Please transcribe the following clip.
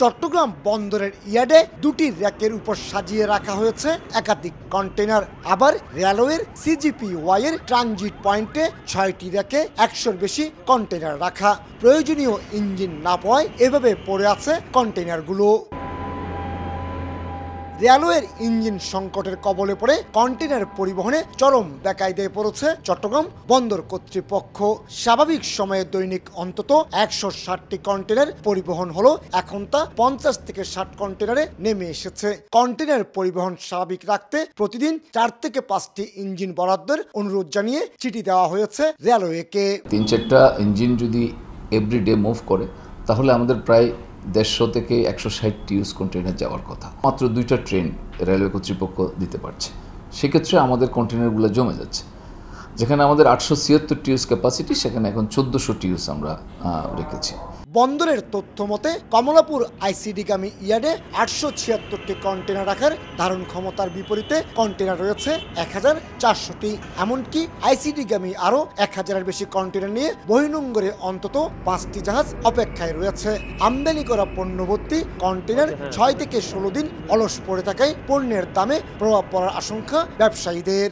চট্টগ্রাম বন্দরের ইয়ার্ডে দুটি র্যাকের উপর সাজিয়ে রাখা হয়েছে একাধিক কন্টেনার। আবার রেলওয়ের সিজিপিওয়াই এর ট্রানজিট পয়েন্টে 6টি র্যাকে 100-র বেশি কন্টেনার রাখা। প্রয়োজনীয় ইঞ্জিন না পাওয়ায় এভাবে পড়ে আছে কন্টেনারগুলো। রেলওয়ের ইঞ্জিন সংকটের কবলে পড়ে কন্টেনার পরিবহনে চরম বেকায়দায় পড়েছে চট্টগ্রাম বন্দর কর্তৃপক্ষ। স্বাভাবিক সময়ে দৈনিক অন্তত 160টি কন্টেনার পরিবহন হলো, এখন তা 50 থেকে 60 কন্টেনারে নেমে এসেছে। কন্টেনার পরিবহন স্বাভাবিক রাখতে প্রতিদিন 4 থেকে 5টি ইঞ্জিন বরাদ্দের অনুরোধ জানিয়ে চিঠি দেওয়া হয়েছে রেলওয়েকে। 3-4টা ইঞ্জিন যদি এভরিডে মুভ করে তাহলে আমাদের প্রায় 150 থেকে 160 টিউস কন্টেনার যাওয়ার কথা। মাত্র 2টা ট্রেন রেলওয়ে কর্তৃপক্ষ দিতে পারছে। সেক্ষেত্রে আমাদের কন্টেনারগুলো জমে যাচ্ছে। যেখানে আমাদের 876 টিউস ক্যাপাসিটি, সেখানে এখন 1400 টিউস আমরা রেখেছি। বন্দরের তথ্য মতে কমলাপুর আইসিডিগামী ইয়ার্ডে 876টি কন্টেনার রাখার ধারণ ক্ষমতার বিপরীতে কন্টেনার রয়েছে 1400টি। এমনকি আইসিডিগামী আরও 1000-এর বেশি কন্টেনার নিয়ে বহির্নোঙরে অন্তত 5টি জাহাজ অপেক্ষায় রয়েছে। আমদানি করা পণ্যভর্তি কন্টেনার 6 থেকে 16 দিন অলস পড়ে থাকায় পণ্যের দামে প্রভাব পড়ার আশঙ্কা ব্যবসায়ীদের।